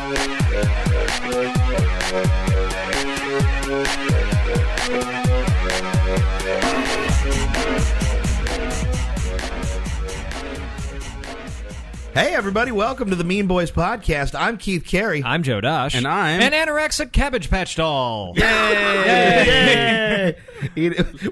Hey, everybody, welcome to the Mean Boys Podcast. I'm Keith Carey. I'm Joe Dosh. And I'm... An anorexic Cabbage Patch Doll. Yay!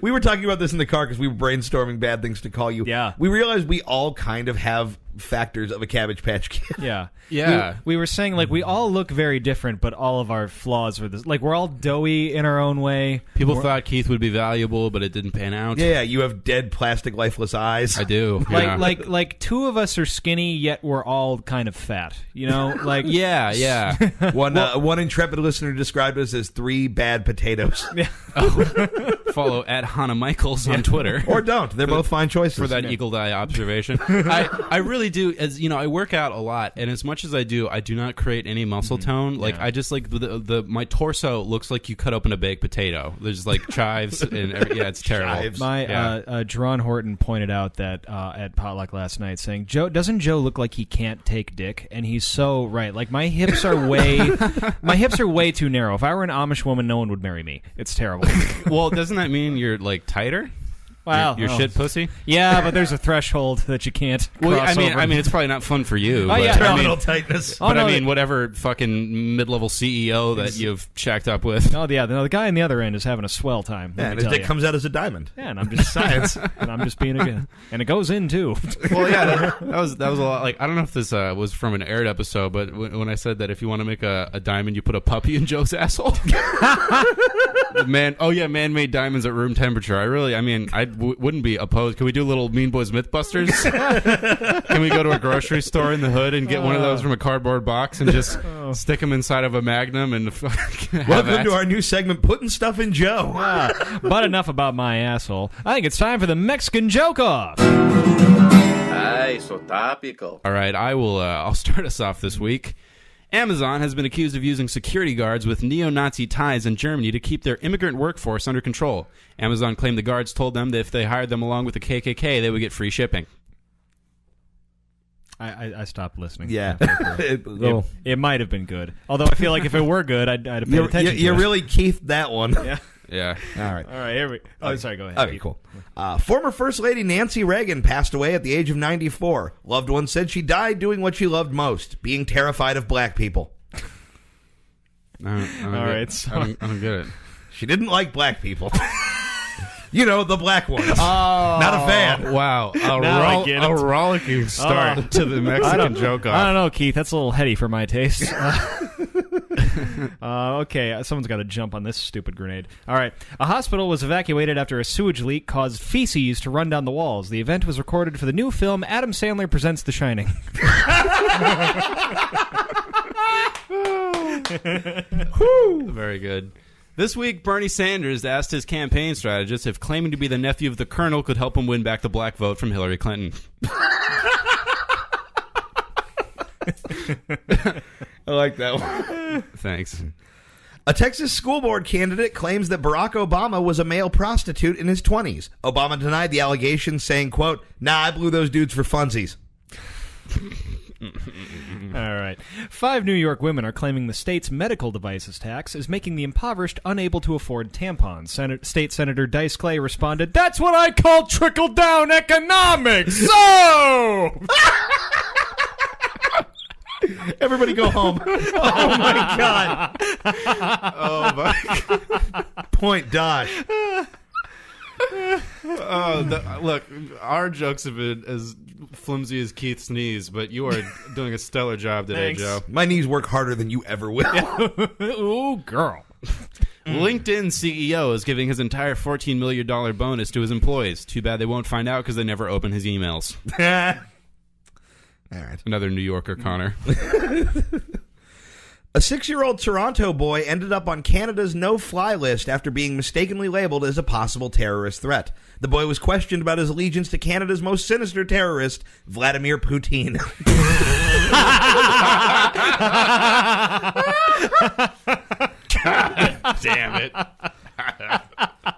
We were talking about this in the car because we were brainstorming bad things to call you. Yeah. We realized we all kind of have factors of a Cabbage Patch Kid. Yeah. Yeah. We were saying, like, we all look very different, but all of our flaws were this. Like, we're all doughy in our own way. People thought Keith would be valuable, but it didn't pan out. Yeah, you have dead, plastic, lifeless eyes. I do. Yeah. Like two of us are skinny, yet we're all kind of fat. You know? Like, yeah. One intrepid listener described us as 3 bad potatoes. Yeah. Follow at Hannah Michaels on Twitter. Or don't. They're both fine choices. For that eagle eye observation. I really do. As you know, I work out a lot, and as much as I do not create any muscle tone. Like, I just like my torso looks like you cut open a baked potato. There's like chives and it's terrible. Chives. Jerron Horton pointed out that at potluck last night, saying, doesn't Joe look like he can't take dick? And he's so right. Like, my hips are way too narrow. If I were an Amish woman, no one would marry me. It's terrible. Well, doesn't that mean you're like tighter? Wow, you're shit pussy. Yeah, but there's a threshold that you can't cross over. I mean, it's probably not fun for you. Oh, yeah. Terminal tightness. But I mean, whatever fucking mid-level CEO that you've shacked up with. Oh yeah, the guy on the other end is having a swell time. Yeah, and his dick comes out as a diamond. Yeah, and I'm just science, and I'm just being and it goes in too. Well, yeah, that was a lot. Like, I don't know if this was from an aired episode, but when I said that if you want to make a diamond, you put a puppy in Joe's asshole. Man-made diamonds at room temperature. I wouldn't be opposed. Can we do little Mean Boys Mythbusters? Can we go to a grocery store in the hood and get one of those from a cardboard box and just stick them inside of a Magnum and welcome to our new segment, Putting Stuff in Joe. But enough about my asshole. I think it's time for the Mexican Joke Off. Ay, so topical. All right, I'll start us off this week. Amazon has been accused of using security guards with neo-Nazi ties in Germany to keep their immigrant workforce under control. Amazon claimed the guards told them that if they hired them along with the KKK, they would get free shipping. I stopped listening. Yeah. It might have been good. Although I feel like if it were good, I'd have paid attention to it. You really Keith that one. Yeah. Yeah. All right. Here we... Oh, sorry, go ahead. Okay, cool. Former First Lady Nancy Reagan passed away at the age of 94. Loved ones said she died doing what she loved most, being terrified of black people. I don't get it. She didn't like black people. You know, the black ones. Not a fan. Wow. A rollicking start to the Mexican Joke Off. I don't know, Keith. That's a little heady for my taste. Okay, someone's got to jump on this stupid grenade. All right. A hospital was evacuated after a sewage leak caused feces to run down the walls. The event was recorded for the new film Adam Sandler Presents The Shining. Very good. This week, Bernie Sanders asked his campaign strategist if claiming to be the nephew of the colonel could help him win back the black vote from Hillary Clinton. I like that one. Thanks. A Texas school board candidate claims that Barack Obama was a male prostitute in his 20s. Obama denied the allegations, saying, quote, "Nah, I blew those dudes for funsies." All right. 5 New York women are claiming the state's medical devices tax is making the impoverished unable to afford tampons. State Senator Dice Clay responded, "That's what I call trickle-down economics!" So... Everybody go home. Oh, my God. Oh, my God. Point Dosh. Look, our jokes have been as flimsy as Keith's knees, but you are doing a stellar job today, Thanks. Joe. My knees work harder than you ever will. Ooh, girl. LinkedIn CEO is giving his entire $14 million bonus to his employees. Too bad they won't find out because they never open his emails. All right. Another New Yorker, Connor. A 6-year-old Toronto boy ended up on Canada's no-fly list after being mistakenly labeled as a possible terrorist threat. The boy was questioned about his allegiance to Canada's most sinister terrorist, Vladimir Putin. God damn it.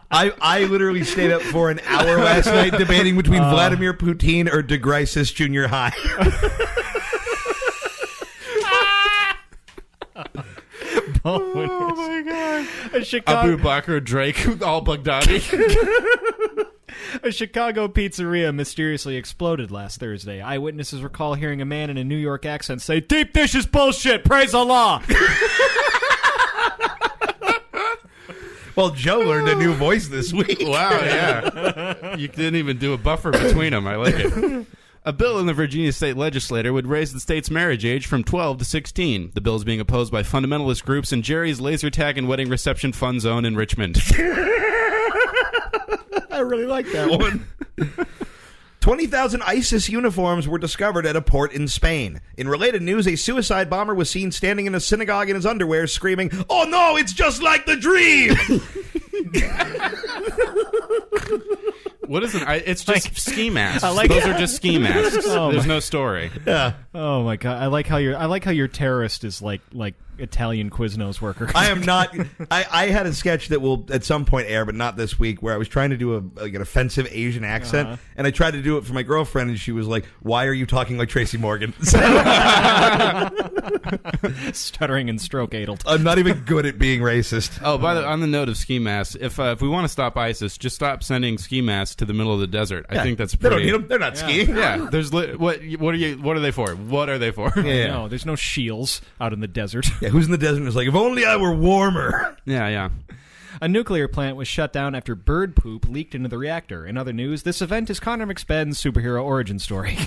I literally stayed up for an hour last night debating between Vladimir Putin or DeGrisis Junior High. Oh my god! A Abu Bakr Drake, all Baghdadi. A Chicago pizzeria mysteriously exploded last Thursday. Eyewitnesses recall hearing a man in a New York accent say, "Deep dish is bullshit. Praise Allah." Well, Joe learned a new voice this week. Wow, yeah. You didn't even do a buffer between them. I like it. A bill in the Virginia state legislature would raise the state's marriage age from 12 to 16. The bill is being opposed by fundamentalist groups and Jerry's Laser Tag and Wedding Reception Fun Zone in Richmond. I really like that one. 20,000 ISIS uniforms were discovered at a port in Spain. In related news, a suicide bomber was seen standing in a synagogue in his underwear screaming, "Oh no, it's just like the dream!" What is it? It's just ski masks. like Those are just ski masks. Oh, There's my- no story. Yeah. Oh my god! I like how your terrorist is like Italian Quiznos worker. I am not. I had a sketch that will at some point air, but not this week, where I was trying to do an offensive Asian accent, and I tried to do it for my girlfriend, and she was like, "Why are you talking like Tracy Morgan?" Stuttering and stroke-addled. I'm not even good at being racist. Oh, on the note of ski masks, if we want to stop ISIS, just stop sending ski masks to the middle of the desert. I think that's They pretty. don't need them. They're not skiing. Yeah, there's what are they for? What are they for? Yeah. No, there's no shields out in the desert. Yeah, who's in the desert and is like, if only I were warmer. Yeah. A nuclear plant was shut down after bird poop leaked into the reactor. In other news, this event is Connor McSpadden's superhero origin story.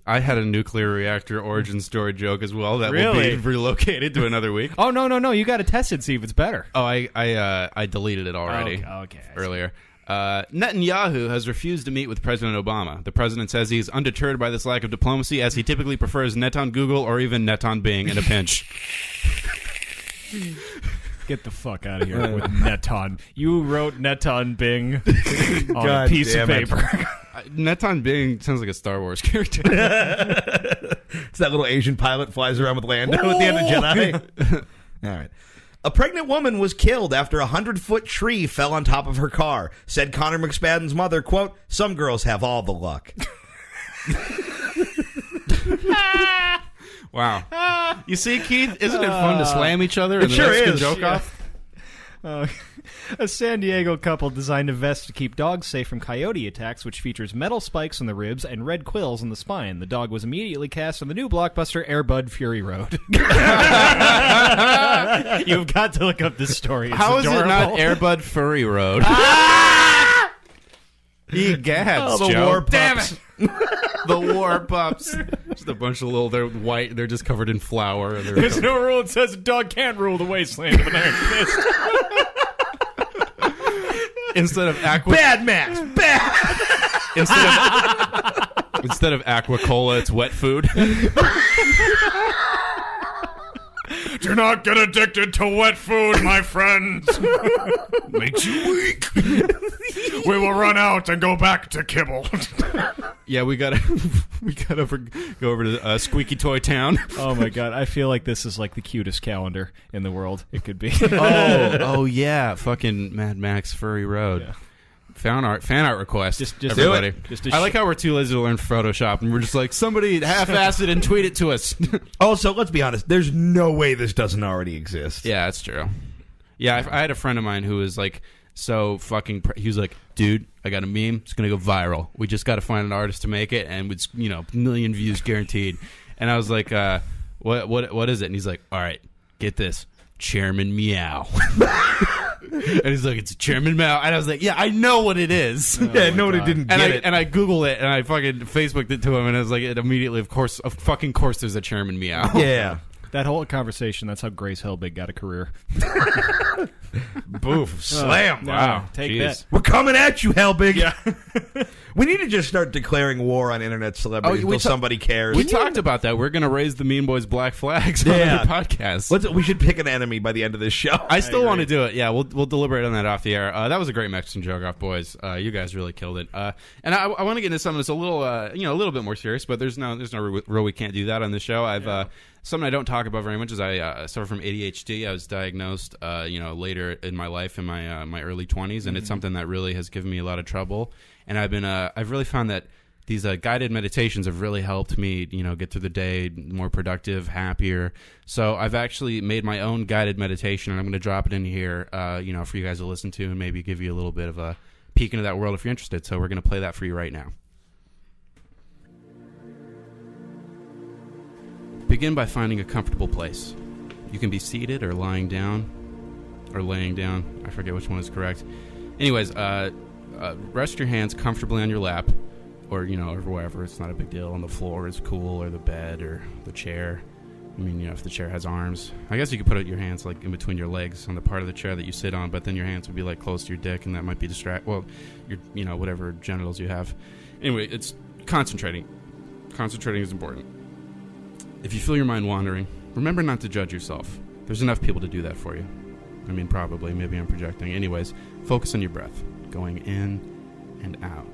I had a nuclear reactor origin story joke as well that will Really? be relocated to another week. Oh, no, you got to test it and see if it's better. Oh, I deleted it already. Okay. Earlier. Netanyahu has refused to meet with President Obama. The president says he's undeterred by this lack of diplomacy, as he typically prefers net on Google or even net on Bing in a pinch. Get the fuck out of here with Neton. You wrote Neton Bing on a God piece of damn it. paper. Net on Bing sounds like a Star Wars character. It's that little Asian pilot flies around with Lando at the end of Jedi. All right. A pregnant woman was killed after a 100-foot tree fell on top of her car. Said Connor McSpadden's mother, quote, "Some girls have all the luck." Wow. You see, Keith, isn't it fun to slam each other and the sure next can is. joke Yeah. off? A San Diego couple designed a vest to keep dogs safe from coyote attacks, which features metal spikes on the ribs and red quills on the spine. The dog was immediately cast on the new blockbuster Air Bud Fury Road. You've got to look up this story. It's How is adorable. it not Air Bud Furry Road? Egads, the Joe. war pups. Damn it. The war pups. Just a bunch of little, they're white, they're just covered in flour. And There's no rule that says a dog can't rule the wasteland of an iron fist. Instead of Bad Max. Bad. instead of Aqua-Cola, it's wet food. Do not get addicted to wet food, my friends. Makes you weak. We will run out and go back to kibble. Yeah, we gotta go over to Squeaky Toy Town. Oh my god, I feel like this is like the cutest calendar in the world. It could be. Oh yeah, fucking Mad Max Furry Road. Yeah. Fan art request. Just everybody. do it. Just I like how we're too lazy to learn Photoshop, and we're just like, somebody half-ass it and tweet it to us. Also, let's be honest. There's no way this doesn't already exist. Yeah, that's true. Yeah, I had a friend of mine who was like, so fucking. He was like, dude, I got a meme. It's gonna go viral. We just got to find an artist to make it, and it's million views guaranteed. And I was like, what is it? And he's like, all right, get this, Chairman Meow. And he's like, it's Chairman Mao. And I was like, yeah, I know what it is. Yeah, nobody didn't get it. And I Googled it, and I fucking Facebooked it to him, and I was like, it immediately, of course, there's a Chairman Meow. Yeah. That whole conversation, that's how Grace Helbig got a career. Boof. Slam. Wow. Take Jeez. that. We're coming at you, Helbig. Yeah. We need to just start declaring war on internet celebrities until somebody cares. We talked about that. We're going to raise the Mean Boys black flags on Yeah. the podcast. We should pick an enemy by the end of this show. I still want to do it. Yeah, we'll deliberate on that off the air. That was a great Mexican joke off, boys. You guys really killed it. And I want to get into something that's a little, a little bit more serious, but there's no rule we can't do that on the show. Something I don't talk about very much is I suffer from ADHD. I was diagnosed, later in my life in my early 20s, and it's something that really has given me a lot of trouble. And I've really found that these guided meditations have really helped me, get through the day more productive, happier. So I've actually made my own guided meditation, and I'm going to drop it in here, for you guys to listen to and maybe give you a little bit of a peek into that world if you're interested. So we're going to play that for you right now. Begin by finding a comfortable place. You can be seated or lying down or laying down. I forget which one is correct. Anyways, rest your hands comfortably on your lap or, or wherever. It's not a big deal. On the floor is cool, or the bed or the chair. I mean, if the chair has arms. I guess you could put your hands like in between your legs on the part of the chair that you sit on, but then your hands would be like close to your dick, and that might be well, your, whatever genitals you have. Anyway, it's concentrating. Concentrating is important. If you feel your mind wandering, remember not to judge yourself. There's enough people to do that for you. I mean, probably. Maybe I'm projecting. Anyways, focus on your breath. Going in and out.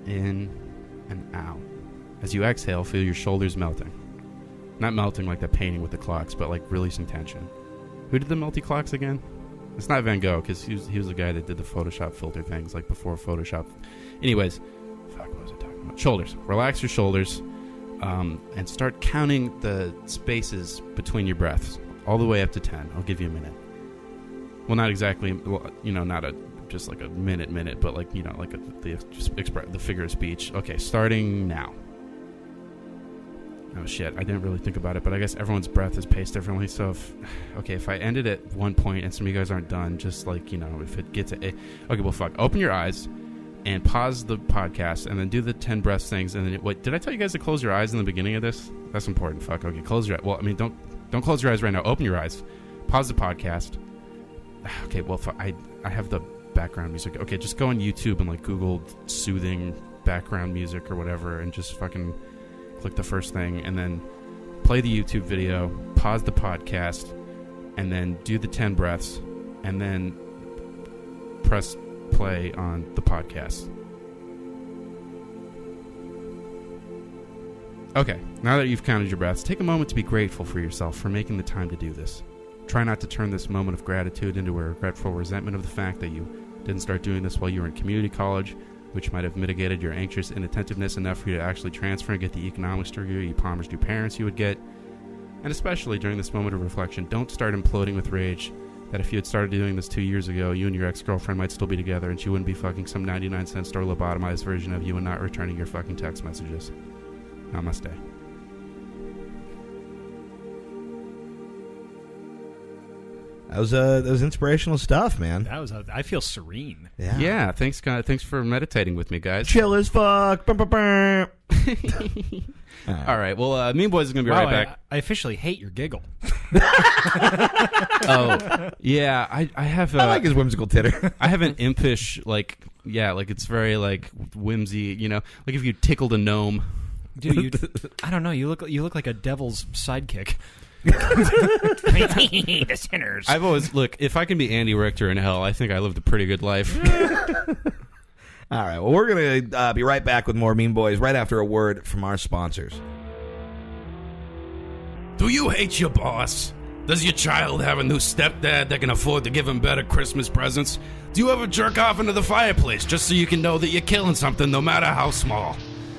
In and out. As you exhale, feel your shoulders melting. Not melting like the painting with the clocks, but like releasing tension. Who did the melty clocks again? It's not Van Gogh, because he was the guy that did the Photoshop filter things, like before Photoshop. Anyways, what was I talking about? Shoulders. Relax your shoulders, and start counting the spaces between your breaths, all the way up to 10. I'll give you a minute. Well, not exactly, not just like a minute, but like, like the figure of speech. Okay, starting now. Oh shit, I didn't really think about it, but I guess everyone's breath is paced differently. So if I ended at one point and some of you guys aren't done, just like, if it gets okay, well, fuck. Open your eyes and pause the podcast and then do the 10 breaths things. And then, wait, did I tell you guys to close your eyes in the beginning of this? That's important. Fuck. Okay, close your eyes. Well, I mean, don't close your eyes right now. Open your eyes. Pause the podcast. Okay, well, I have the background music. Okay, just go on YouTube and like Google soothing background music or whatever, and just fucking click the first thing, and then play the YouTube video, pause the podcast, and then do the 10 breaths, and then press play on the podcast. Okay, now that you've counted your breaths, take a moment to be grateful for yourself for making the time to do this. Try not to turn this moment of gratitude into a regretful resentment of the fact that you didn't start doing this while you were in community college, which might have mitigated your anxious inattentiveness enough for you to actually transfer and get the economics degree you promised your parents you would get. And especially during this moment of reflection, don't start imploding with rage that if you had started doing this 2 years ago, you and your ex-girlfriend might still be together and she wouldn't be fucking some 99-cent store lobotomized version of you and not returning your fucking text messages. Namaste. That was inspirational stuff, man. I feel serene. Yeah, thanks, God. Thanks for meditating with me, guys. Chill as fuck. Bum, bum, bum. All right. Well, Mean Boys is going to be right back. I officially hate your giggle. Oh, yeah. I have. I like his whimsical titter. I have an impish, like it's very like whimsy. Like if you tickled a gnome. Dude, I don't know. You look like a devil's sidekick. The sinners. I've always if I can be Andy Richter in hell, I think I lived a pretty good life. All right, well, we're gonna be right back with more Mean Boys right after a word from our sponsors. Do you hate your boss? Does your child have a new stepdad that can afford to give him better Christmas presents? Do you ever jerk off into the fireplace just so you can know that you're killing something no matter how small?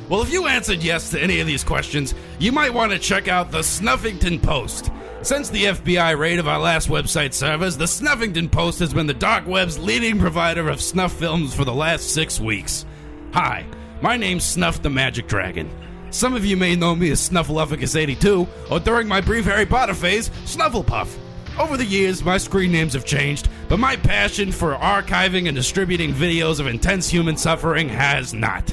Well, if you answered yes to any of these questions, you might want to check out the Snuffington Post. Since the FBI raid of our last website servers, the Snuffington Post has been the dark web's leading provider of snuff films for the last 6 weeks. Hi, my name's Snuff the Magic Dragon. Some of you may know me as Snuffleupagus82, or during my brief Harry Potter phase, Snufflepuff. Over the years, my screen names have changed, but my passion for archiving and distributing videos of intense human suffering has not.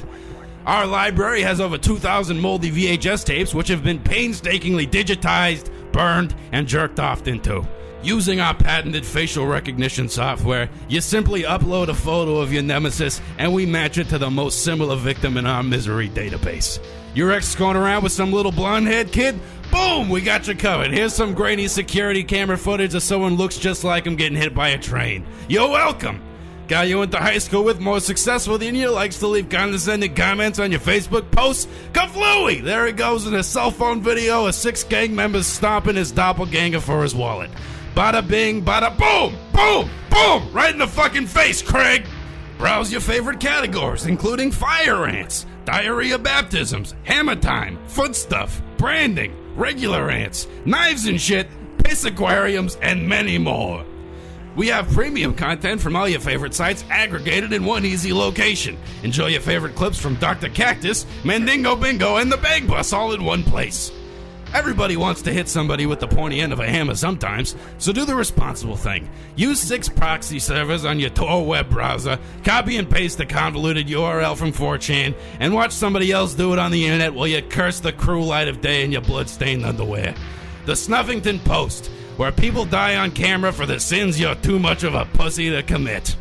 Our library has over 2,000 moldy VHS tapes which have been painstakingly digitized, burned, and jerked off into. Using our patented facial recognition software, you simply upload a photo of your nemesis and we match it to the most similar victim in our misery database. Your ex going around with some little blonde-haired kid? Boom! We got you covered. Here's some grainy security camera footage of someone looks just like him getting hit by a train. You're welcome! Guy you went to high school with more successful than you likes to leave condescending comments on your Facebook posts? Kaflooey! There he goes in a cell phone video of 6 gang members stomping his doppelganger for his wallet. Bada bing, bada boom! Boom! Boom! Right in the fucking face, Craig! Browse your favorite categories, including fire ants, diarrhea baptisms, hammer time, foot stuff, branding, regular ants, knives and shit, piss aquariums, and many more. We have premium content from all your favorite sites aggregated in one easy location. Enjoy your favorite clips from Dr. Cactus, Mandingo Bingo, and the Bag Bus all in one place. Everybody wants to hit somebody with the pointy end of a hammer sometimes, so do the responsible thing. Use 6 proxy servers on your Tor web browser, copy and paste the convoluted URL from 4chan, and watch somebody else do it on the internet while you curse the cruel light of day in your bloodstained underwear. The Snuffington Post, where people die on camera for the sins you're too much of a pussy to commit.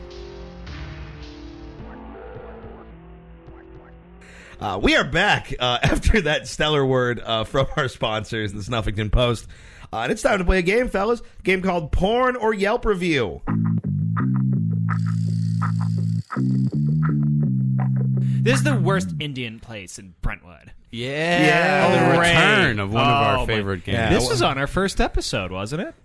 We are back after that stellar word from our sponsors, the Snuffington Post. And it's time to play a game, fellas. A game called Porn or Yelp Review. This is the worst Indian place in Brentwood. Yeah, the return of one of our favorite games. This was on our first episode, wasn't it?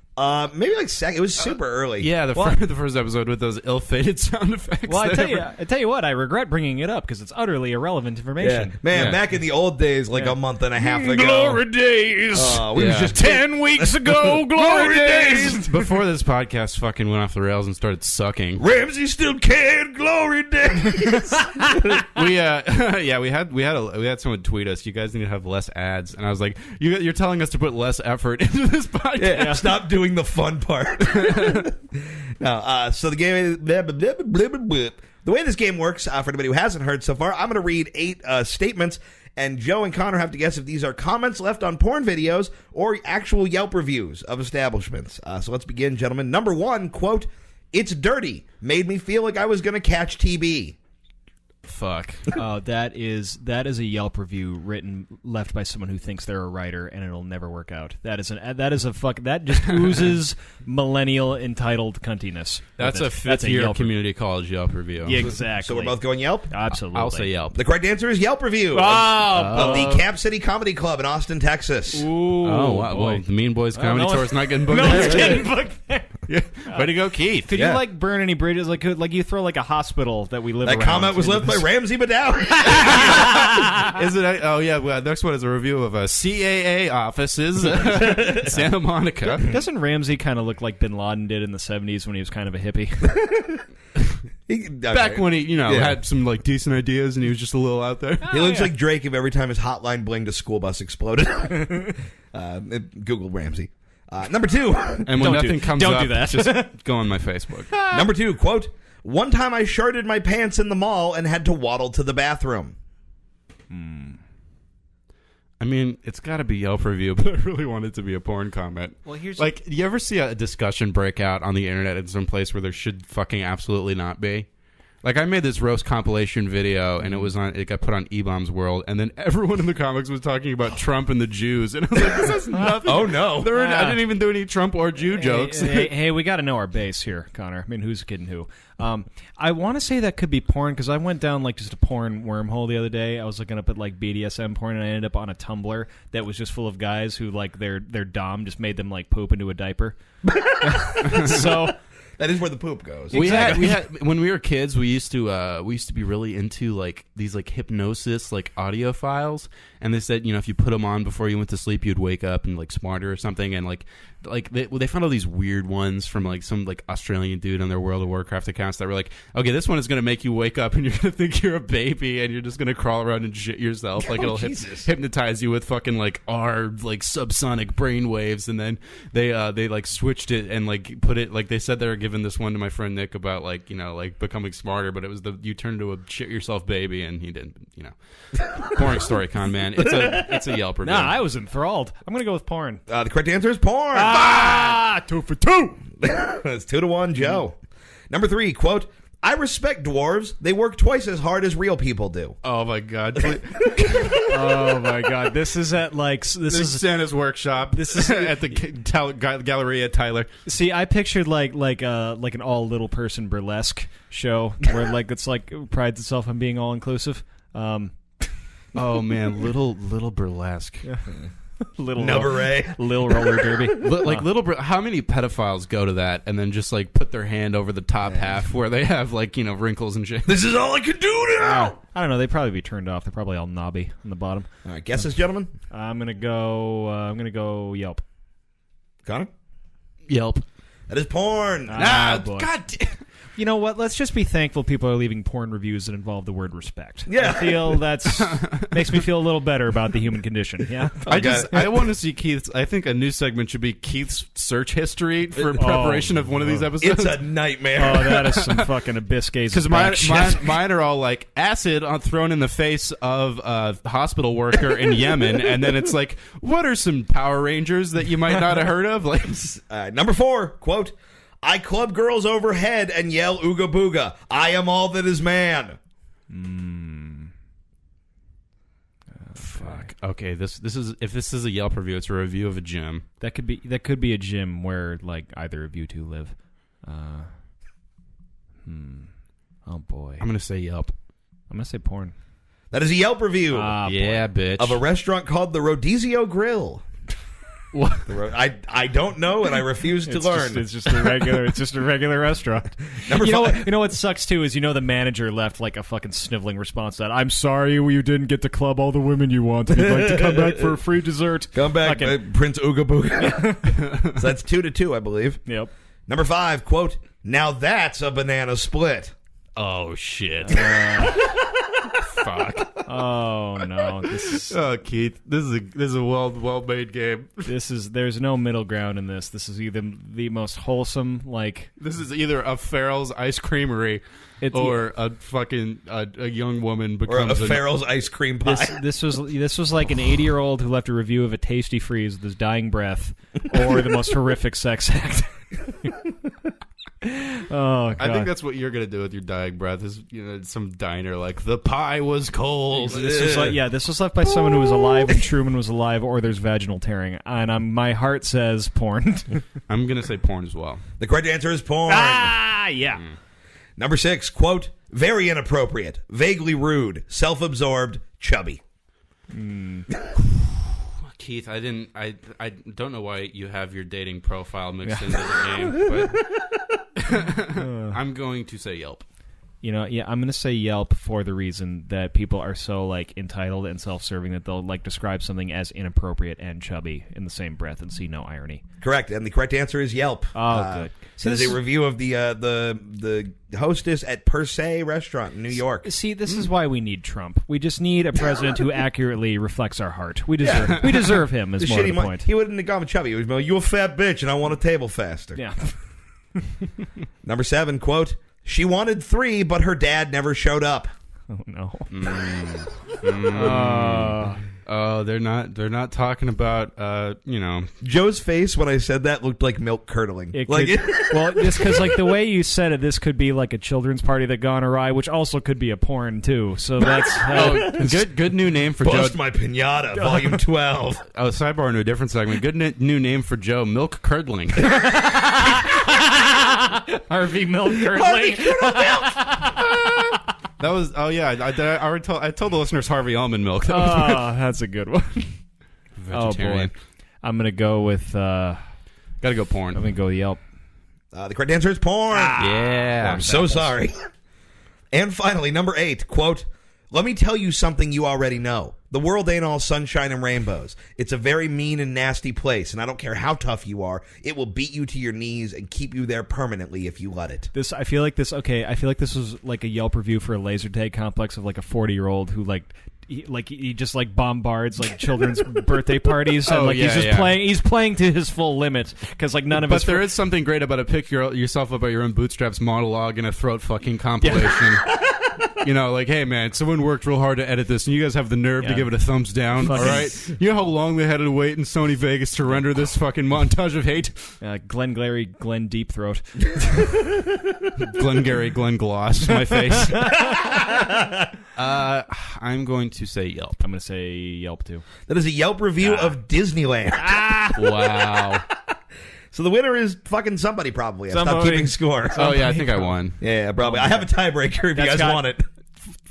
Maybe like second. It was super early. Yeah, the first episode with those ill-fated sound effects. Well, I tell you what, I regret bringing it up because it's utterly irrelevant information. Man, back in the old days, like a month and a half ago. Glory days. We was just 10 weeks ago, glory days. Before this podcast fucking went off the rails and started sucking. Ramsey still can, glory days. We had someone tweet us, you guys need to have less ads, and I was like, you're telling us to put less effort into this podcast. Yeah, stop doing the fun part. No, so the game, the way this game works, for anybody who hasn't heard so far, I'm going to read 8 statements, and Joe and Connor have to guess if these are comments left on porn videos or actual Yelp reviews of establishments. So let's begin, gentlemen. Number 1, quote, "It's dirty. Made me feel like I was going to catch TB." Fuck. Oh, that is a Yelp review left by someone who thinks they're a writer, and it'll never work out. That just oozes millennial entitled cuntiness. That's a fifth-year community college Yelp review. Yeah, exactly. So we're both going Yelp? Absolutely. I'll say Yelp. The correct answer is Yelp review of the Cap City Comedy Club in Austin, Texas. Ooh, oh, wow. Well, the Mean Boys Comedy Tour is not getting booked. No one's getting booked there. Yeah. Way to go, Keith. Could you burn any bridges? Like you throw like a hospital that we live That around. comment was left by Ramsey Badow. Is it? Oh yeah. Well, next one is a review of CAA offices, Santa Monica. Doesn't Ramsey kind of look like Bin Laden did in the 70s when he was kind of a hippie? Back when he, had some like decent ideas and he was just a little out there. He looks like Drake if every time his hotline blinged, a school bus exploded. Google Ramsey. Number 2. And when nothing comes don't up, do that. just go on my Facebook. Number 2, quote, "One time I shirted my pants in the mall and had to waddle to the bathroom." I mean, it's got to be Yelp review, but I really want it to be a porn comment. Well, here's like, you ever see a discussion break out on the internet in some place where there should fucking absolutely not be? Like, I made this roast compilation video, and it got put on E-Bombs World, and then everyone in the comics was talking about Trump and the Jews, and I was like, this has nothing. Oh, no. I didn't even do any Trump or Jew jokes. Hey, we got to know our base here, Connor. I mean, who's kidding who? I want to say that could be porn, because I went down, like, just a porn wormhole the other day. I was looking up at, like, BDSM porn, and I ended up on a Tumblr that was just full of guys who, like, their dom just made them, like, poop into a diaper. So... That is where the poop goes. We had when we were kids, we used to be really into like these like hypnosis like audio files, and they said if you put them on before you went to sleep, you'd wake up and like smarter or something, and like they found all these weird ones from like some like Australian dude on their World of Warcraft accounts that were like, okay, this one is going to make you wake up and you're going to think you're a baby and you're just going to crawl around and shit yourself, like it'll hypnotize you with fucking like like subsonic brain waves, and then they like switched it and like put it like they said they were giving this one to my friend Nick about like like becoming smarter, but it was you turn into a shit yourself baby, and he didn't. Boring story, con man. It's a Yelp review. Nah, I was enthralled. I'm gonna go with porn. The correct answer is porn. 2 for 2. It's 2-1, Joe. Number 3, quote, "I respect dwarves. They work twice as hard as real people do." Oh my god. Oh my god. This is at like this is Santa's workshop. This is at the Galleria Tyler. See, I pictured like an all little person burlesque show where like it's like prides itself on being all inclusive. Oh man, little burlesque. Little Nubber roller derby. How many pedophiles go to that and then just like put their hand over the top half where they have like wrinkles and shit? This is all I can do now. I don't know. They'd probably be turned off. They're probably all knobby on the bottom. All right, guesses, gentlemen. I'm gonna go Yelp. Connor? Yelp. That is porn. Boy. God. You know what? Let's just be thankful people are leaving porn reviews that involve the word respect. Yeah. I feel makes me feel a little better about the human condition. Yeah. I want to see Keith's. I think a new segment should be Keith's search history for preparation of one of these episodes. It's a nightmare. Oh, that is some fucking abyss gaze. Because mine are all like acid thrown in the face of a hospital worker in Yemen, and then it's like, what are some Power Rangers that you might not have heard of? Like, number 4, quote, I club girls overhead and yell ooga booga. I am all that is man. Fuck. Okay, this is if this is a Yelp review, it's a review of a gym. That could be a gym where like either of you two live. Oh boy. I'm gonna say Yelp. I'm gonna say porn. That is a Yelp review Yeah, bitch. of a restaurant called the Rodizio Grill. What? I don't know, and I refuse to learn. It's just a regular restaurant. You know what sucks too is the manager left like a fucking sniveling response to that. I'm sorry you didn't get to club all the women you want. If you'd like to come back for a free dessert. Come back, Prince Ooga Booga. So that's 2-2, I believe. Yep. Number 5, quote, now that's a banana split. Oh shit. Fuck. Oh no. Keith, this is a well made game. There's no middle ground in this. This is either the most wholesome this is either a Farrell's ice creamery or a fucking a young woman becomes or a Farrell's ice cream pie. This was like an 80-year-old who left a review of a Tasty Freeze with his dying breath, or the most horrific sex act. Oh, God. I think that's what you're gonna do with your dying breath. Is some diner like the pie was cold. This was left by someone who was alive when Truman was alive, or there's vaginal tearing, and my heart says porn. I'm gonna say porn as well. The correct answer is porn. Yeah. Number 6, quote, very inappropriate, vaguely rude, self-absorbed, chubby. Keith, I don't know why you have your dating profile mixed into the game, but I'm going to say Yelp. I'm going to say Yelp for the reason that people are so entitled and self-serving that they'll describe something as inappropriate and chubby in the same breath and see no irony. Correct, and the correct answer is Yelp. Oh, good. So this is a review of the hostess at Per Se restaurant in New York. See, this is why we need Trump. We just need a president who accurately reflects our heart. We deserve him. Is more the point. He wouldn't have gone with chubby. He was like, "You a fat bitch, and I want a table faster." Yeah. Number 7, quote, she wanted 3, but her dad never showed up. Oh no. Oh, they're not talking about Joe's face when I said that looked like milk curdling. Well, just because the way you said it, this could be like a children's party that gone awry, which also could be a porn too. So that's good new name for Bust Joe. My Pinata, Volume 12. Oh, sidebar into a different segment. Good new name for Joe, Milk Curdling. Harvey Milk Curdling. That was I told the listeners Harvey Almond Milk. That's a good one. Vegetarian. Oh boy, I'm gonna go with. Gotta go porn. I'm gonna go Yelp. The correct answer is porn. Yeah, I'm so sorry. And finally, number 8, quote, let me tell you something you already know. The world ain't all sunshine and rainbows. It's a very mean and nasty place, and I don't care how tough you are, it will beat you to your knees and keep you there permanently if you let it. I feel like this was like a Yelp review for a laser tag complex of a 40-year-old who he just bombards children's birthday parties and he's playing to his full limit because none of us. But there is something great about a pick yourself up by your own bootstraps monologue and a throat fucking compilation. Hey man, someone worked real hard to edit this, and you guys have the nerve to give it a thumbs down. All right, you know how long they had to wait in Sony Vegas to render this fucking montage of hate? Glenn Glary, Glenn Deep Throat, Glenn Gary, Glenn Gloss, my face. I'm going to say Yelp. I'm going to say Yelp too. That is a Yelp review of Disneyland. Wow. So the winner is fucking somebody probably. I stopped keeping score. Oh yeah, I think I won. Yeah, probably. I have a tiebreaker if you guys want it.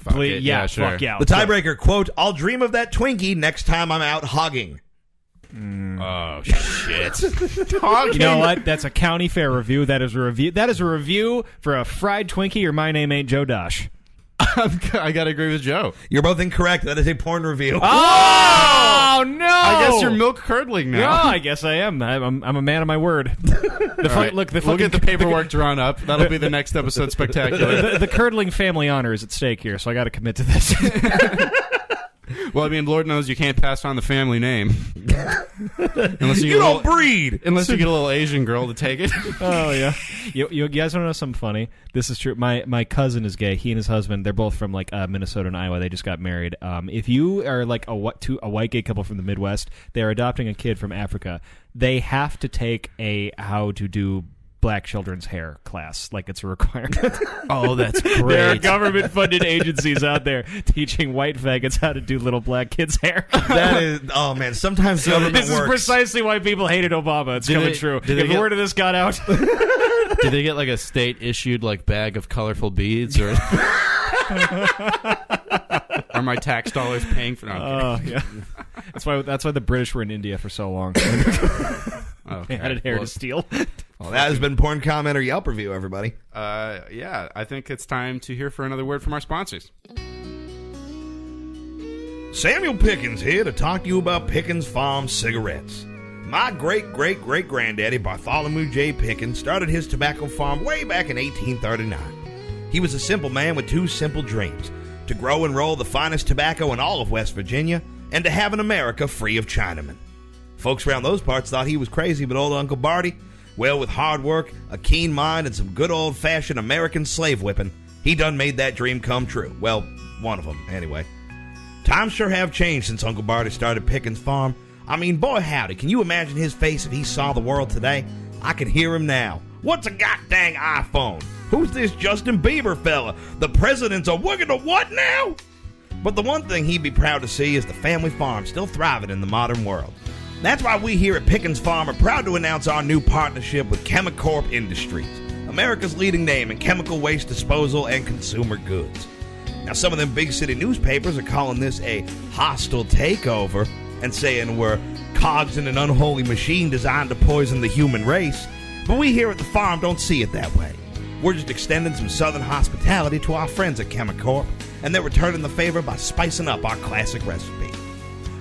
Sure. The tiebreaker, quote, I'll dream of that Twinkie next time I'm out hogging. Oh, shit. Talking. You know what? That's a county fair review. That is a review. That is a review for a fried Twinkie or My Name Ain't Joe Dosh. I gotta agree with Joe. You're both incorrect. That is a porn review. Oh no! I guess you're milk curdling now. No, I guess I am. I'm a man of my word. All right. Look, we'll get the paperwork drawn up. That'll be the next episode spectacular. The curdling family honor is at stake here, so I got to commit to this. Well, I mean, Lord knows you can't pass on the family name. Unless You don't breed. Unless you get a little Asian girl to take it. Oh yeah. You guys want to know something funny? This is true. My cousin is gay. He and his husband, they're both from like Minnesota and Iowa. They just got married. If you are like a white gay couple from the Midwest, they're adopting a kid from Africa. They have to take a how to do black children's hair class, like it's a requirement. Oh, that's great. There are government-funded agencies out there teaching white faggots how to do little black kids' hair. That is, oh man, sometimes government This is works. precisely why people hated Obama. It's coming true. If the word of this got out... Did they get like a state-issued like bag of colorful beads, or are my tax dollars paying for? No, yeah. That's why the British were in India for so long. They added hair to steal. Well, that has been Porn Comment or Yelp Review, everybody. Yeah, I think it's time to hear for another word from our sponsors. Samuel Pickens here to talk to you about Pickens Farm cigarettes. My great-great-great-granddaddy Bartholomew J. Pickens started his tobacco farm way back in 1839. He was a simple man with two simple dreams: to grow and roll the finest tobacco in all of West Virginia, and to have an America free of Chinamen. Folks around those parts thought he was crazy, but old Uncle Barty, well, with hard work, a keen mind, and some good old-fashioned American slave whipping, he done made that dream come true. Well, one of them, anyway. Times sure have changed since Uncle Barty started Pickens Farm. I mean, boy howdy, can you imagine his face if he saw the world today? I can hear him now. What's a goddamn iPhone? Who's this Justin Bieber fella? The president's a wicked of what now? But the one thing he'd be proud to see is the family farm still thriving in the modern world. That's why we here at Pickens Farm are proud to announce our new partnership with Chemicorp Industries, America's leading name in chemical waste disposal and consumer goods. Now, some of them big city newspapers are calling this a hostile takeover and saying we're cogs in an unholy machine designed to poison the human race. But we here at the farm don't see it that way. We're just extending some southern hospitality to our friends at Chemicorp, and they're returning the favor by spicing up our classic recipe.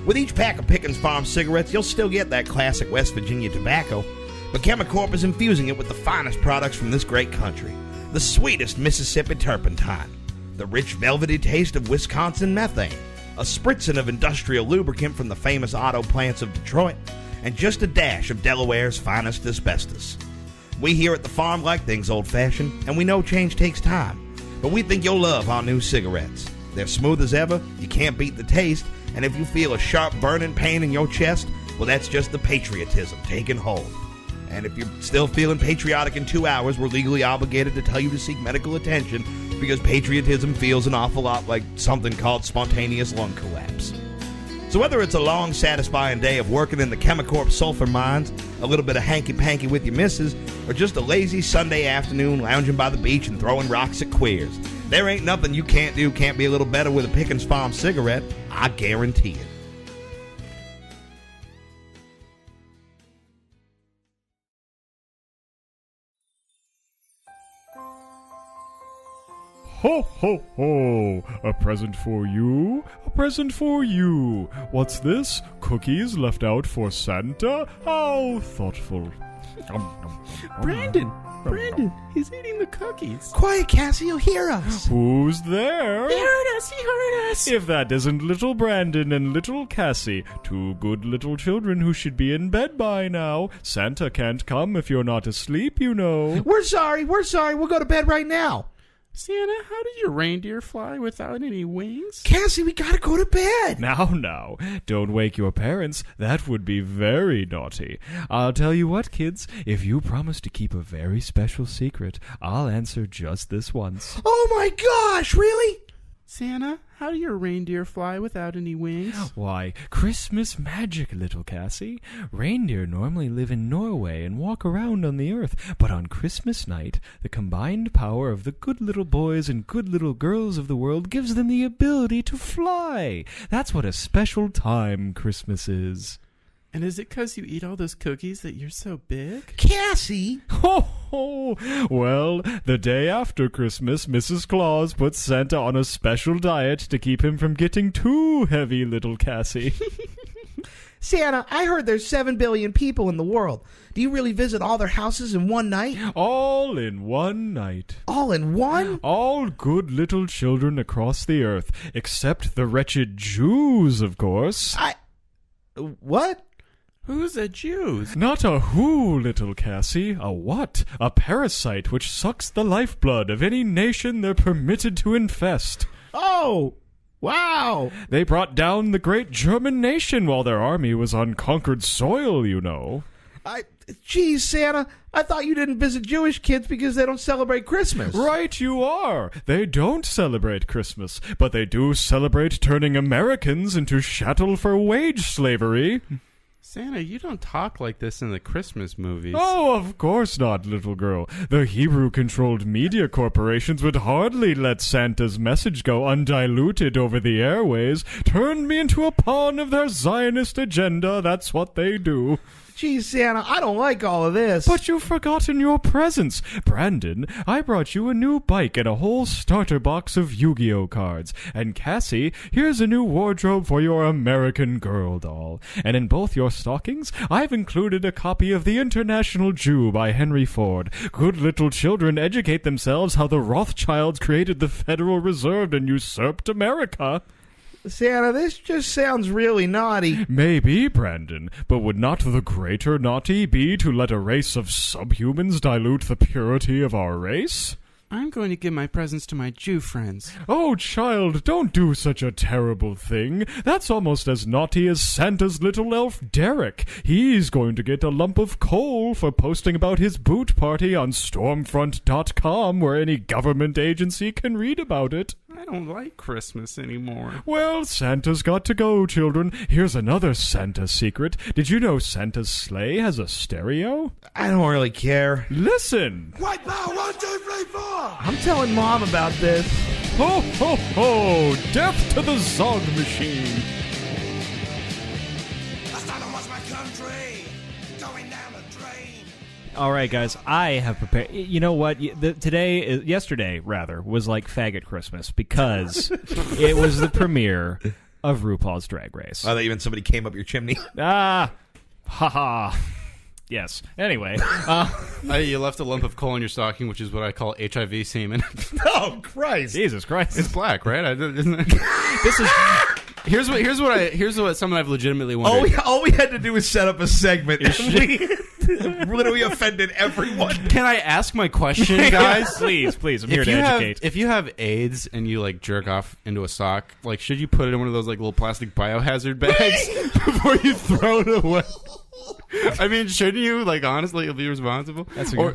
With each pack of Pickens Farm cigarettes, you'll still get that classic West Virginia tobacco, but Chemicorp is infusing it with the finest products from this great country. The sweetest Mississippi turpentine, the rich velvety taste of Wisconsin methane, a spritzing of industrial lubricant from the famous auto plants of Detroit, and just a dash of Delaware's finest asbestos. We here at the farm like things old-fashioned, and we know change takes time, but we think you'll love our new cigarettes. They're smooth as ever, you can't beat the taste, and if you feel a sharp burning pain in your chest, well, that's just the patriotism taking hold. And if you're still feeling patriotic in 2 hours, we're legally obligated to tell you to seek medical attention because patriotism feels an awful lot like something called spontaneous lung collapse. So whether it's a long, satisfying day of working in the Chemicorp sulfur mines, a little bit of hanky-panky with your missus, or just a lazy Sunday afternoon lounging by the beach and throwing rocks at queers, there ain't nothing you can't do can't be a little better with a Pickens Farm cigarette. I guarantee it. Ho, ho, ho! A present for you, a present for you. What's this? Cookies left out for Santa? How thoughtful. Brandon, he's eating the cookies. Quiet, Cassie, you'll hear us. Who's there? He heard us. If that isn't little Brandon and little Cassie, two good little children who should be in bed by now. Santa can't come if you're not asleep, you know. We're sorry. We'll go to bed right now. Santa, how did your reindeer fly without any wings? Cassie, we gotta go to bed. Now, don't wake your parents. That would be very naughty. I'll tell you what, kids, if you promise to keep a very special secret, I'll answer just this once. Oh my gosh, really? Santa, how do your reindeer fly without any wings? Why, Christmas magic, little Cassie. Reindeer normally live in Norway and walk around on the earth, but on Christmas night, the combined power of the good little boys and good little girls of the world gives them the ability to fly. That's what a special time Christmas is. And is it because you eat all those cookies that you're so big? Cassie! Ho ho! Well, the day after Christmas, Mrs. Claus put Santa on a special diet to keep him from getting too heavy, little Cassie. Santa, I heard there's 7 billion people in the world. Do you really visit all their houses in one night? All in one night. All in one? All good little children across the earth, except the wretched Jews, of course. What? Who's a Jew? Not a who, little Cassie, a what? A parasite which sucks the lifeblood of any nation they're permitted to infest. Oh, wow. They brought down the great German nation while their army was on conquered soil, you know. Geez, Santa, I thought you didn't visit Jewish kids because they don't celebrate Christmas. Right you are. They don't celebrate Christmas, but they do celebrate turning Americans into chattel for wage slavery. Santa, you don't talk like this in the Christmas movies. Oh, of course not, little girl. The Hebrew-controlled media corporations would hardly let Santa's message go undiluted over the airways. Turned me into a pawn of their Zionist agenda, that's what they do. Geez, Santa, I don't like all of this. But you've forgotten your presents. Brandon, I brought you a new bike and a whole starter box of Yu-Gi-Oh cards. And Cassie, here's a new wardrobe for your American Girl doll. And in both your stockings, I've included a copy of The International Jew by Henry Ford. Good little children educate themselves how the Rothschilds created the Federal Reserve and usurped America. Santa, this just sounds really naughty. Maybe, Brandon, but would not the greater naughty be to let a race of subhumans dilute the purity of our race? I'm going to give my presents to my Jew friends. Oh, child, don't do such a terrible thing. That's almost as naughty as Santa's little elf Derek. He's going to get a lump of coal for posting about his boot party on Stormfront.com, where any government agency can read about it. I don't like Christmas anymore. Well, Santa's got to go, children. Here's another Santa secret. Did you know Santa's sleigh has a stereo? I don't really care. Listen! White power, 1, 2, 3, 4. I'm telling Mom about this. Ho, ho, ho! Death to the Zog machine! I stand and watch my country going down the drain. All right, guys, I have prepared. You know what? Yesterday, was like faggot Christmas because it was the premiere of RuPaul's Drag Race. I thought you meant somebody came up your chimney. Ah, haha. Yes. Anyway, You left a lump of coal in your stocking, which is what I call HIV semen. Oh, Christ. Jesus Christ, It's black, right? Isn't it? This is. Here's what something I've legitimately wondered. All we had to do was set up a segment. And we literally offended everyone. Can I ask my question, guys? please, I'm here to educate. If you have AIDS and you like jerk off into a sock, like should you put it in one of those like little plastic biohazard bags before you throw it away? I mean, shouldn't you like honestly be responsible? That's you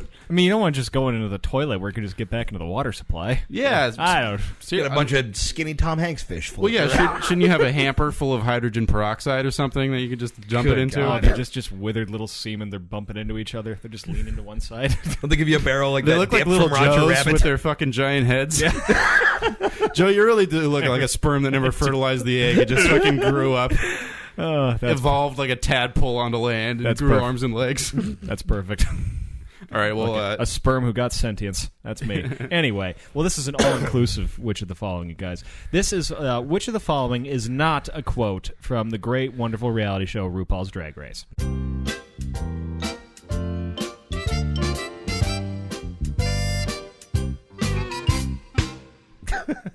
don't want to just go into the toilet where you can just get back into the water supply. Yeah, I don't. Get a bunch of skinny Tom Hanks fish. Well, yeah, shouldn't you have a hamper full of hydrogen peroxide or something that you could just jump it into? God, they're just withered little semen. They're bumping into each other. They're just leaning to one side. Don't they give you a barrel like They that? look like dip little from Roger Joes Rabbit? with their fucking giant heads. Yeah. Joe, you really do look like a sperm that never fertilized the egg. It just fucking grew up, evolved like a tadpole onto land, and grew arms and legs. That's perfect. All right, well, a sperm who got sentience. That's me. Anyway, well, this is an all-inclusive which of the following, you guys. This is which of the following is not a quote from the great, wonderful reality show RuPaul's Drag Race.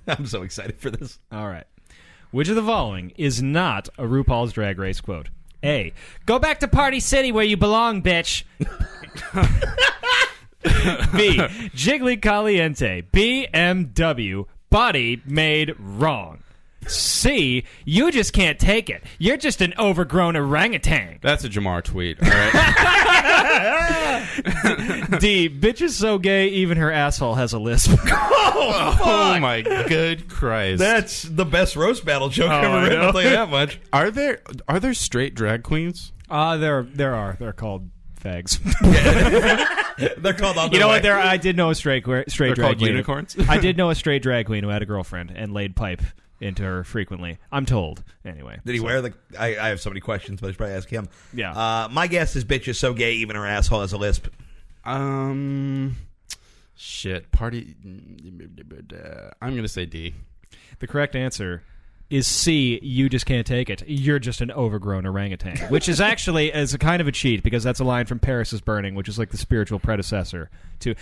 I'm so excited for this. All right. Which of the following is not a RuPaul's Drag Race quote? A. Go back to Party City where you belong, bitch. B. Jiggly Caliente. BMW. Body made wrong. C. You just can't take it. You're just an overgrown orangutan. that's a Jamar tweet. All right. D. Bitch is so gay, even her asshole has a lisp. Oh my good Christ! That's the best roast battle joke I ever written. know. I'll tell you that much. Are there straight drag queens? There are. They're called fags. They're called on You their know way. what? I did know a straight They're drag called queen. unicorns. I did know a straight drag queen who had a girlfriend and laid pipe into her frequently. I'm told. Anyway. Did he wear the... I have so many questions, but I should probably ask him. Yeah. My guess is bitch is so gay even her asshole has a lisp. Shit. Party. I'm going to say D. The correct answer is C, you just can't take it. You're just an overgrown orangutan. Which is actually as a kind of a cheat, because that's a line from Paris is Burning, which is like the spiritual predecessor to...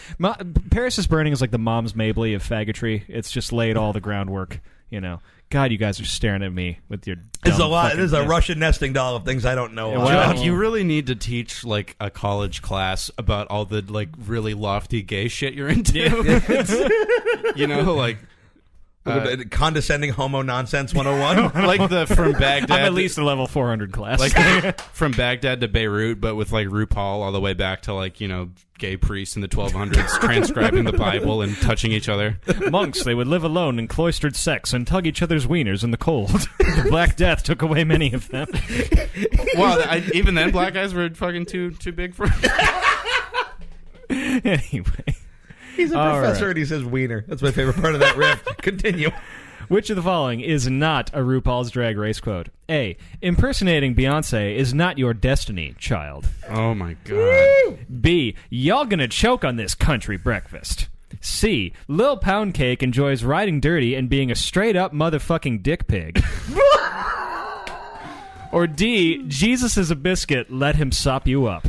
Paris is Burning is like the Mom's Mabley of faggotry. It's just laid all the groundwork, you know. God, you guys are staring at me with your There's dumb a lot. fucking There's a guess. Russian nesting doll of things I don't know. Yeah, about. well- Chuck, you really need to teach like a college class about all the like really lofty gay shit you're into. You know, like Condescending homo nonsense 101. like the from Baghdad. I'm at least a level 400 class. like from Baghdad to Beirut, but with like RuPaul all the way back to like, you know, gay priests in the 1200s transcribing the Bible and touching each other. Monks, they would live alone in cloistered sex and tug each other's wieners in the cold. The Black Death took away many of them. Well, even then, black guys were fucking too big for. Anyway. He's a All professor right. and he says wiener. That's my favorite part of that riff. Continue. Which of the following is not a RuPaul's Drag Race quote? A. Impersonating Beyonce is not your destiny, child. Oh my god. B. Y'all gonna choke on this country breakfast. C. Lil Pound Cake enjoys riding dirty and being a straight-up motherfucking dick pig. Or D. Jesus is a biscuit, let him sop you up.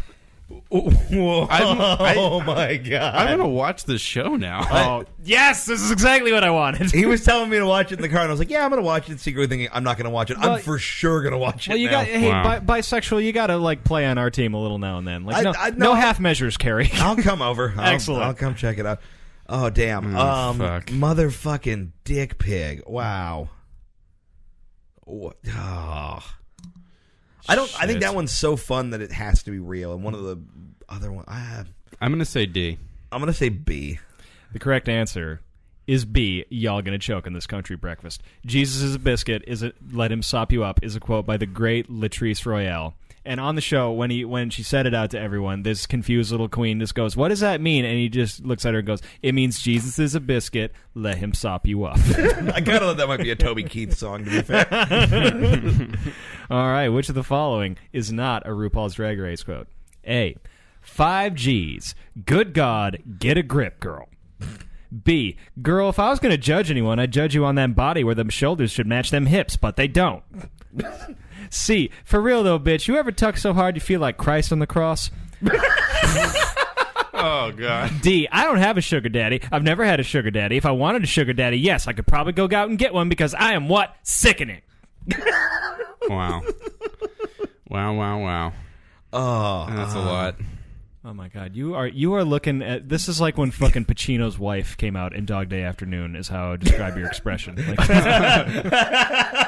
Whoa. I- Oh my god. I'm gonna watch this show now. Oh, yes! This is exactly what I wanted. He was telling me to watch it in the car, and I was like, "Yeah, I'm going to watch it." Secretly thinking, "I'm not going to watch it. Well, I'm for sure going to watch it." Well, you now. got hey, Wow. bisexual. You got to like play on our team a little now and then. Like I- no no. half measures, Carrie. I'll come over. Excellent. I'll come check it out. Oh damn. fuck. Motherfucking dick pig. Wow. What? Oh. I think Shit. that one's so fun that it has to be real. And one of the other one, I'm gonna say D. I'm going to say B. The correct answer is B. Y'all gonna choke on this country breakfast. Jesus is a biscuit. Let him sop you up? Is a quote by the great Latrice Royale. And on the show, when she said it out to everyone, this confused little queen just goes, "What does that mean?" And he just looks at her and goes, "It means Jesus is a biscuit. Let him sop you up." I kind of thought that might be a Toby Keith song, to be fair. All right, which of the following is not a RuPaul's Drag Race quote? A. 5 G's. Good God, get a grip, girl. B. Girl, if I was going to judge anyone, I'd judge you on them body where them shoulders should match them hips, but they don't. C. For real though, bitch, you ever tuck so hard you feel like Christ on the cross? Oh god. D. I don't have a sugar daddy. I've never had a sugar daddy. If I wanted a sugar daddy, yes, I could probably go out and get one because I am what? Sickening. Wow. Wow. Oh, That's a lot. Oh my God, you are looking at this is like when fucking Pacino's wife came out in Dog Day Afternoon is how I would describe your expression. Like,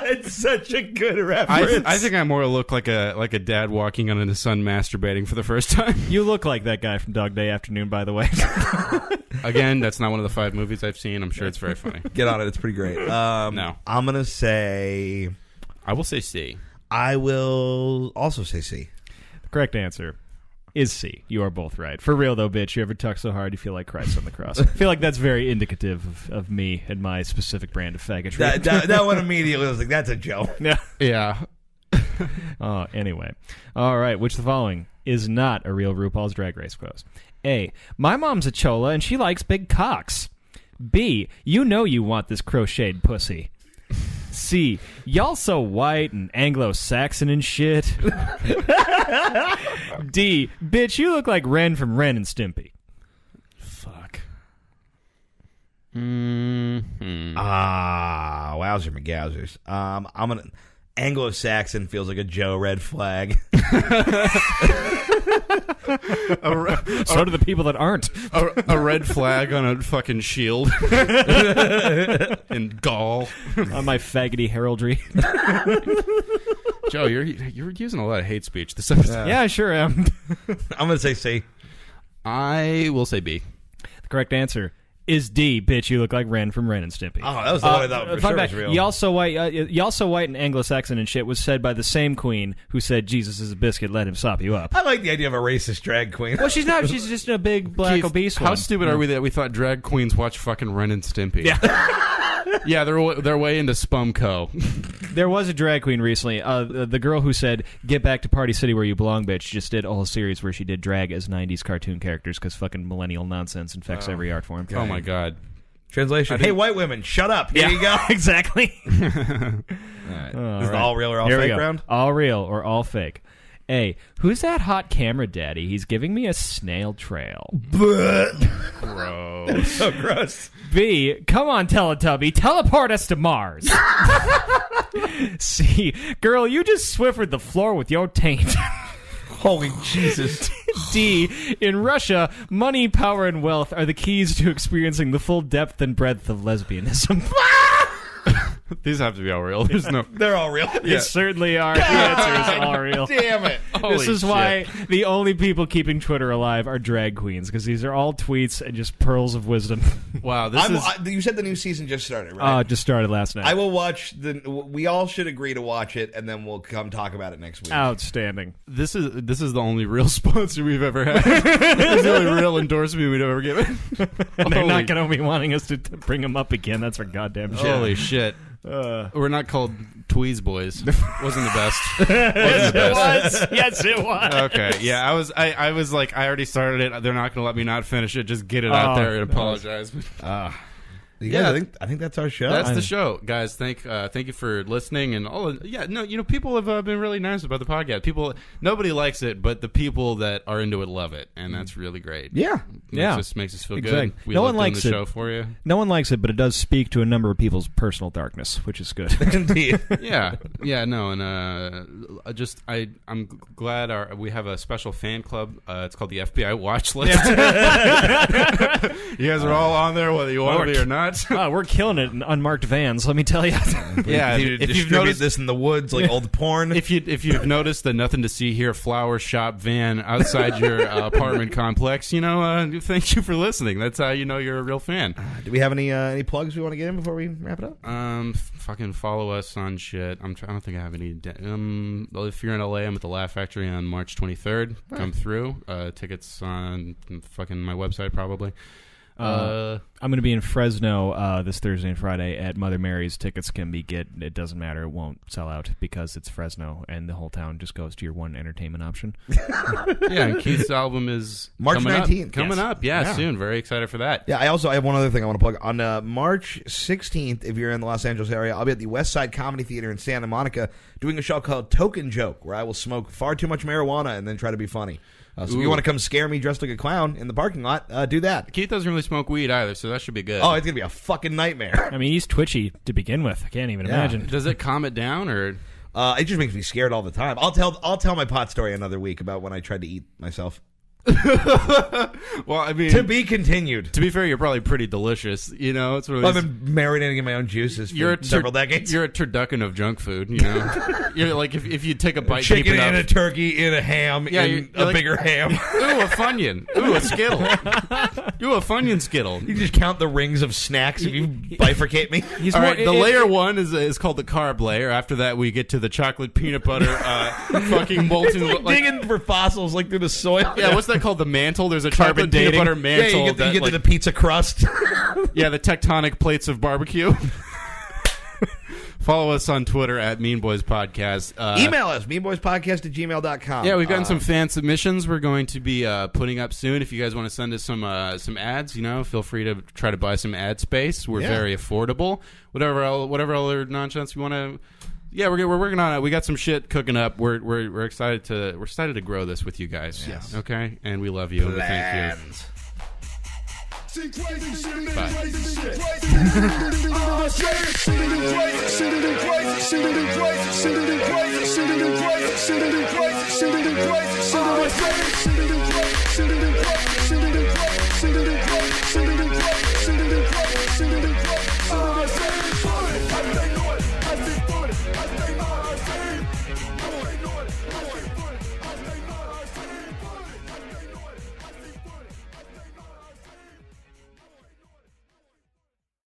it's such a good reference. I think I more look like a dad walking on his son masturbating for the first time. you look like that guy from Dog Day Afternoon, by the way. Again, that's not one of the 5 movies I've seen. I'm sure it's very funny. Get on it. It's pretty great. No. I'm going to say... I will say C. I will also say C. The correct answer is C. You are both right. For real though, bitch, you ever tuck so hard you feel like Christ on the cross. I feel like that's very indicative of me and my specific brand of faggotry. That one immediately was like, that's a joke. Yeah. Yeah. Anyway. All right. Which of the following is not a real RuPaul's Drag Race quote? A. My mom's a chola and she likes big cocks. B. You know you want this crocheted pussy. C. Y'all so white and Anglo-Saxon and shit. D. Bitch, you look like Ren from Ren and Stimpy. Fuck. Mm-hmm. Wowzer McGowzers. I'm going to... Anglo-Saxon feels like a Joe red flag. So do the people that aren't. A red flag on a fucking shield. And Gaul. On my faggoty heraldry. Joe, you're using a lot of hate speech this episode. Yeah, I sure am. I'm going to say C. I will say B. The correct answer is D. Bitch, you look like Ren from Ren and Stimpy. Oh, that was the one I thought for fun sure fact, was real. Y'all so white and Anglo-Saxon and shit was said by the same queen who said Jesus is a biscuit, let him sop you up. I like the idea of a racist drag queen. Well, she's not. She's just a big black Keith, obese how one. stupid are we that we thought drag queens watch fucking Ren and Stimpy? Yeah. Yeah, they're way into Spumco. There was a drag queen recently. The girl who said, "Get back to Party City where you belong, bitch," just did a whole series where she did drag as 90s cartoon characters because fucking millennial nonsense infects every art form. Oh my god. Translation: Hey, white women, shut up. Here you go. Exactly. Is it all real or all Here we fake go. round? All real or all fake. A, who's that hot camera daddy? He's giving me a snail trail. Gross. So gross. B, come on, Teletubby, teleport us to Mars. C, girl, you just Swiffered the floor with your taint. Holy Jesus. D, in Russia, money, power, and wealth are the keys to experiencing the full depth and breadth of lesbianism. These have to be all real. There's no. They're all real. They certainly are. The answer is all real. Damn it. This is why the only people keeping Twitter alive are drag queens, because these are all tweets and just pearls of wisdom. Wow, this is. You said the new season just started, right? Just started last night. I will watch we all should agree to watch it, and then we'll come talk about it next week. Outstanding. This is the only real sponsor we've ever had. This is the only real endorsement we've ever given. And they're not going to be wanting us to bring them up again. That's for goddamn shit. Holy shit. We're not called Tweez Boys. Wasn't the best. Wasn't the best. Yes, it was. Okay, yeah, I was like, I already started it. They're not going to let me not finish it. Just get it out there and apologize. You guys, I think that's our show. That's the show, guys. Thank you for listening and all. People have been really nice about the podcast. Nobody likes it, but the people that are into it love it, and that's really great. Yeah. Yeah. It just makes us feel Exactly. good. We No love one doing likes the it. show for you. No one likes it, but it does speak to a number of people's personal darkness, which is good. Indeed. Yeah, no, and I'm glad we have a special fan club. It's called the FBI Watch List. You guys are all on there, whether you want to be or not. Wow, we're killing it in unmarked vans, let me tell you. Yeah, You if you've distribute noticed this in the woods like old porn. If you've noticed the nothing to see here flower shop van outside your apartment complex, thank you for listening. That's how you know you're a real fan. Do we have any plugs we want to get in before we wrap it up? Fucking follow us on shit. I don't think I have any. If you're in LA, I'm at the Laugh Factory on March 23rd. Come through. Tickets on fucking my website probably. I'm going to be in Fresno this Thursday and Friday at Mother Mary's. Tickets can be it doesn't matter. It won't sell out because it's Fresno and the whole town just goes to your one entertainment option. Yeah, and Keith's album is March coming 19th. Coming Yes. up, soon. Very excited for that. Yeah, I have one other thing I want to plug. On March 16th, if you're in the Los Angeles area, I'll be at the West Side Comedy Theater in Santa Monica doing a show called Token Joke, where I will smoke far too much marijuana and then try to be funny. So if you want to come scare me dressed like a clown in the parking lot, do that. Keith doesn't really smoke weed either, so that should be good. Oh, it's going to be a fucking nightmare. I mean, he's twitchy to begin with. I can't even imagine. Does it calm it down or? It just makes me scared all the time. I'll tell my pot story another week about when I tried to eat myself. Well, I mean, To be continued. to be fair, you're probably pretty delicious. It's really. I've been marinating in my own juices for several decades. You're a turducken of junk food. You're like if you take a bite, Chicken deep and a enough, turkey and a ham Yeah, and you're a like- bigger ham. ooh, a Funyun, ooh, a Skittle, ooh, a Funyun Skittle. You just count the rings of snacks if you bifurcate me. He's All more- right, the layer one is called the carb layer. After that, we get to the chocolate peanut butter, fucking molten. Digging for fossils like through the soil. Yeah, what's that called? The mantle. There's a Carbon chocolate peanut dating. butter Yeah, mantle. you that, get like- to the pizza crust. yeah, the tectonic plates of barbecue. Follow us on Twitter at Mean Boys Podcast. Email us, meanboyspodcast@gmail.com. Yeah, we've gotten some fan submissions we're going to be putting up soon. If you guys want to send us some ads, feel free to try to buy some ad space. We're very affordable. Whatever other nonsense you want to. Yeah, we're working on it. We got some shit cooking up. We're excited to grow this with you guys. Yes. Okay, and we love you. And we thank you. See crazy shit, Bye. crazy shit, crazy shit, crazy shit, crazy shit,